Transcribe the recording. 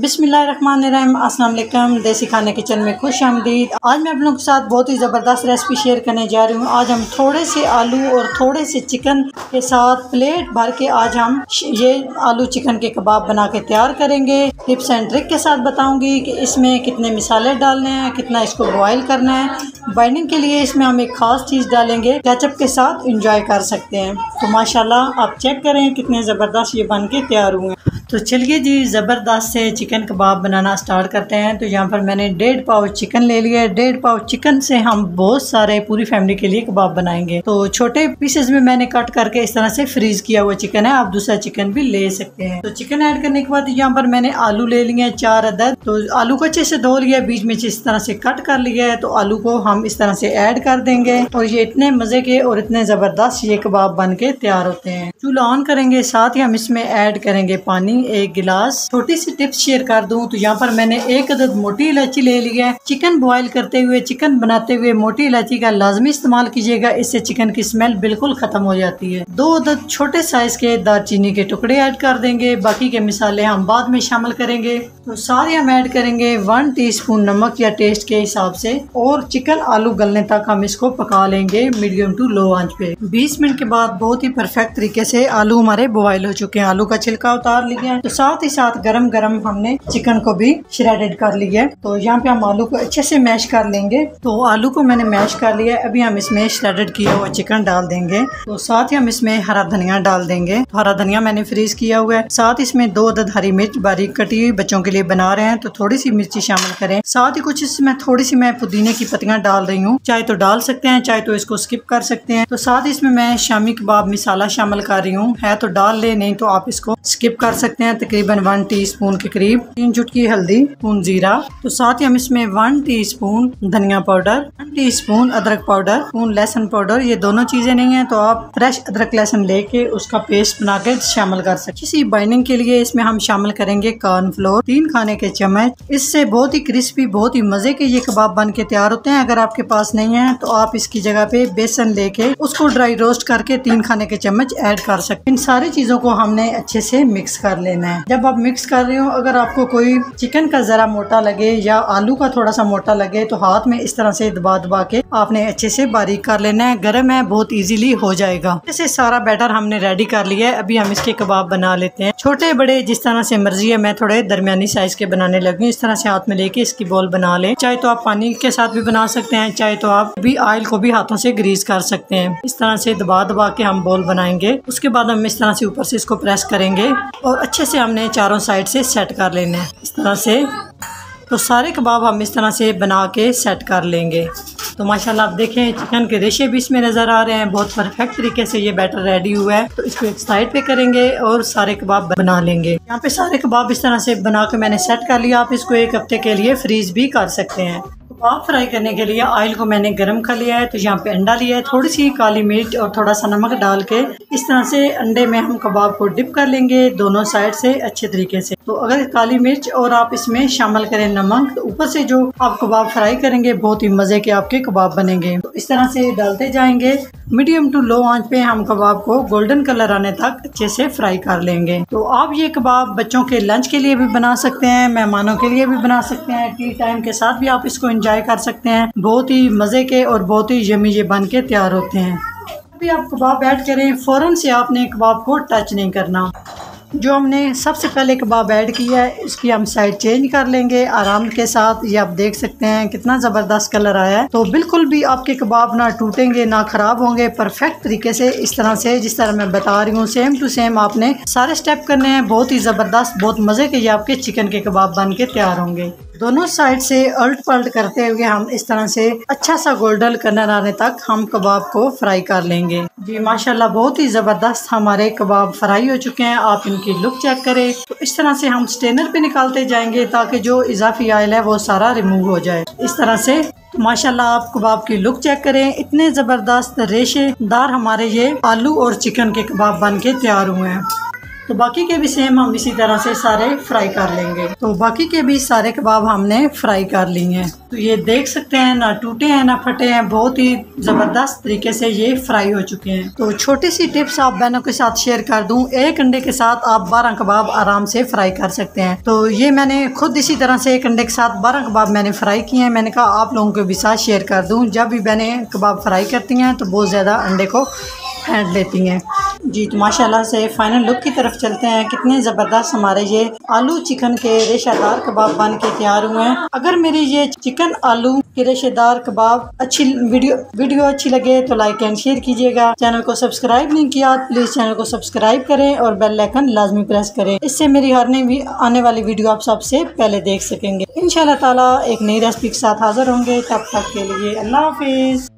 बिस्मिल्लाहिर्रहमानिर्रहीम, अस्सलाम वालेकुम। देसी खाने किचन में खुश आमदीद। आज मैं आप लोगों के साथ बहुत ही ज़बरदस्त रेसिपी शेयर करने जा रही हूँ। आज हम थोड़े से आलू और थोड़े से चिकन के साथ प्लेट भर के आज हम ये आलू चिकन के कबाब बना के तैयार करेंगे। टिप्स एंड ट्रिक के साथ बताऊंगी कि इसमें कितने मसाले डालने हैं, कितना इसको बॉयल करना है। बाइंडिंग के लिए इसमें हम एक ख़ास चीज़ डालेंगे, केचप के साथ इंजॉय कर सकते हैं। तो माशाल्लाह आप चेक करें कितने ज़बरदस्त ये बन के तैयार हुए हैं। तो चलिए जी, ज़बरदस्त से चिकन कबाब बनाना स्टार्ट करते हैं। तो यहाँ पर मैंने 1.5 पाव चिकन ले लिया है। 1.5 पाव चिकन से हम बहुत सारे पूरी फैमिली के लिए कबाब बनाएंगे। तो छोटे पीसेस में मैंने कट करके इस तरह से फ्रीज किया हुआ चिकन है। आप दूसरा चिकन भी ले सकते हैं। तो चिकन ऐड करने के बाद यहाँ पर मैंने आलू ले लिए हैं 4 अदद। तो आलू को अच्छे से धो लिया, बीच में इस तरह से कट कर लिया है। तो आलू को हम इस तरह से ऐड कर देंगे और ये इतने मजे के और इतने ज़बरदस्त ये कबाब बन के तैयार होते हैं। चूल्हा ऑन करेंगे, साथ ही हम इसमें ऐड करेंगे पानी 1 गिलास। छोटी सी टिप्स शेयर कर दूं तो यहाँ पर मैंने 1 अदद मोटी इलायची ले ली है। चिकन बॉईल करते हुए, चिकन बनाते हुए मोटी इलायची का लाजमी इस्तेमाल कीजिएगा, इससे चिकन की स्मेल बिल्कुल खत्म हो जाती है। 2 अदद छोटे साइज के दालचीनी के टुकड़े ऐड कर देंगे। बाकी के मसाले हम बाद में शामिल करेंगे। तो सारे हम ऐड करेंगे 1 टीस्पून नमक या टेस्ट के हिसाब से, और चिकन आलू गलने तक हम इसको पका लेंगे मीडियम टू लो आंच पे। 20 मिनट के बाद बहुत ही परफेक्ट तरीके से आलू हमारे बॉईल हो चुके हैं। आलू का छिलका उतार लिया है। तो साथ ही साथ गरम गरम हमने चिकन को भी श्रेडेड कर लिया है। तो यहाँ पे हम आलू को अच्छे से मैश कर लेंगे। तो आलू को मैंने मैश कर लिया है। अभी हम इसमें श्रेडेड किया हुआ चिकन डाल देंगे। तो साथ ही हम इसमें हरा धनिया डाल देंगे। तो हरा धनिया मैंने फ्रीज किया हुआ है। साथ इसमें 2 अदद हरी मिर्च बारीक कटी हुई, बच्चों के लिए बना रहे हैं तो थोड़ी सी मिर्ची शामिल करें। साथ ही कुछ इसमें थोड़ी सी मैं पुदीने की पत्तियां डाल रही हूँ। चाहे तो डाल सकते हैं, चाहे तो इसको स्किप कर सकते हैं। तो साथ इसमें मैं शामी कबाब मसाला शामिल कर रही हूँ, है तो डाल ले, नहीं तो आप इसको स्किप कर सकते हैं। तकरीबन 1 टीस्पून के करीब, 3 चुटकी हल्दी, स्पून जीरा। तो साथ ही हम इसमें 1 टीस्पून धनिया पाउडर, 1 टीस्पून अदरक पाउडर, स्पून लहसुन पाउडर। ये दोनों चीजें नहीं है तो आप फ्रेश अदरक लहसुन लेके उसका पेस्ट बना के शामिल कर सकते। इसी बाइंडिंग के लिए इसमें हम शामिल करेंगे कॉर्नफ्लोर 3 खाने के चम्मच। इससे बहुत ही क्रिस्पी, बहुत ही मजे के ये कबाब बन के तैयार होते हैं। अगर आपके पास नहीं है तो आप इसकी जगह पे बेसन लेके उसको ड्राई रोस्ट करके 3 खाने के चम्मच ऐड कर सकते हैं। इन सारी चीजों को हमने अच्छे से मिक्स कर लेना है। जब आप मिक्स कर रहे हो, अगर आपको कोई चिकन का जरा मोटा लगे या आलू का थोड़ा सा मोटा लगे तो हाथ में इस तरह से दबा दबा के आपने अच्छे से बारीक कर लेना है। गर्म है, बहुत इजीली हो जाएगा। जैसे सारा बैटर हमने रेडी कर लिया है। अभी हम इसके कबाब बना लेते हैं। छोटे बड़े जिस तरह से मर्जी है, मैं थोड़े दरमियानी साइज के बनाने लगी। इस तरह से हाथ में लेके इसकी बॉल बना लें। चाहे तो आप पानी के साथ भी बना सकते हैं, चाहे तो आप भी ऑयल को भी हाथों से ग्रीस कर सकते हैं। इस तरह से दबा दबा के हम बॉल बनाएंगे। उसके बाद हम इस तरह से ऊपर से इसको प्रेस करेंगे और अच्छे से हमने चारों साइड से सेट कर लेना है इस तरह से। तो सारे कबाब हम इस तरह से बना के सेट कर लेंगे। तो माशाल्लाह आप देखें चिकन के रेशे भी इसमें नज़र आ रहे हैं। बहुत परफेक्ट तरीके से ये बैटर रेडी हुआ है। तो इसको एक साइड पे करेंगे और सारे कबाब बना लेंगे। यहाँ पे सारे कबाब इस तरह से बना के मैंने सेट कर लिया। आप इसको 1 हफ्ते के लिए फ्रीज भी कर सकते हैं। कबाब फ्राई करने के लिए ऑयल को मैंने गरम कर लिया है। तो यहाँ पे अंडा लिया है, थोड़ी सी काली मिर्च और थोड़ा सा नमक डाल के इस तरह से अंडे में हम कबाब को डिप कर लेंगे दोनों साइड से अच्छे तरीके से। तो अगर काली मिर्च और आप इसमें शामिल करें नमक, तो ऊपर से जो आप कबाब फ्राई करेंगे बहुत ही मजे के आपके कबाब बनेंगे। तो इस तरह से डालते जाएंगे। मीडियम टू लो आंच पे हम कबाब को गोल्डन कलर आने तक अच्छे से फ्राई कर लेंगे। तो आप ये कबाब बच्चों के लंच के लिए भी बना सकते हैं, मेहमानों के लिए भी बना सकते हैं, टी टाइम के साथ भी आप इसको एंजॉय कर सकते हैं। बहुत ही मजे के और बहुत ही यमी ये बन के तैयार होते हैं। अभी आप कबाब ऐड करें, फौरन से आपने कबाब को टच नहीं करना। जो हमने सबसे पहले कबाब ऐड किया है इसकी हम साइड चेंज कर लेंगे आराम के साथ। ये आप देख सकते हैं कितना ज़बरदस्त कलर आया है। तो बिल्कुल भी आपके कबाब ना टूटेंगे ना खराब होंगे, परफेक्ट तरीके से इस तरह से जिस तरह मैं बता रही हूँ सेम टू सेम आपने सारे स्टेप करने हैं। बहुत ही ज़बरदस्त, बहुत मज़े के ये आपके चिकन के कबाब बन के तैयार होंगे। दोनों साइड से उलट पलट करते हुए हम इस तरह से अच्छा सा गोल्डन कलर आने तक हम कबाब को फ्राई कर लेंगे। जी माशाल्लाह बहुत ही ज़बरदस्त हमारे कबाब फ्राई हो चुके हैं। आप इनकी लुक चेक करें। तो इस तरह से हम स्टेनर पे निकालते जाएंगे ताकि जो इजाफी ऑयल है वो सारा रिमूव हो जाए इस तरह से। माशाल्लाह आप कबाब की लुक चेक करें, इतने ज़बरदस्त रेशेदार हमारे ये आलू और चिकन के कबाब बन के तैयार हुए हैं। तो बाकी के भी सेम हम इसी तरह से सारे फ्राई कर लेंगे। तो बाकी के भी सारे कबाब हमने फ्राई कर लिए हैं। तो ये देख सकते हैं ना टूटे हैं ना फटे हैं, बहुत ही ज़बरदस्त तरीके से ये फ्राई हो चुके हैं। तो छोटी सी टिप्स आप बहनों के साथ शेयर कर दूं, एक अंडे के साथ आप 12 कबाब आराम से फ्राई कर सकते हैं। तो ये मैंने खुद इसी तरह से एक अंडे के साथ 12 कबाब मैंने फ्राई किए हैं। मैंने कहा आप लोगों के भी साथ शेयर कर दूं, जब भी बहनें कबाब फ्राई करती हैं तो बहुत ज़्यादा अंडे को फेंट लेती हैं जी। तो माशाल्लाह से फाइनल लुक की तरफ चलते हैं। कितने ज़बरदस्त हमारे ये आलू चिकन के रेशेदार कबाब बन के तैयार हुए हैं। अगर मेरी ये चिकन आलू के रेशेदार कबाब अच्छी वीडियो अच्छी लगे तो लाइक एंड शेयर कीजिएगा। चैनल को सब्सक्राइब नहीं किया प्लीज़ चैनल को सब्सक्राइब करें और बेल आइकन लाजमी प्रेस करें, इससे मेरी आने वाली वीडियो आप सबसे पहले देख सकेंगे। इंशाल्लाह ताला एक नई रेसिपी के साथ हाजिर होंगे, तब तक के लिए अल्लाह हाफिज़।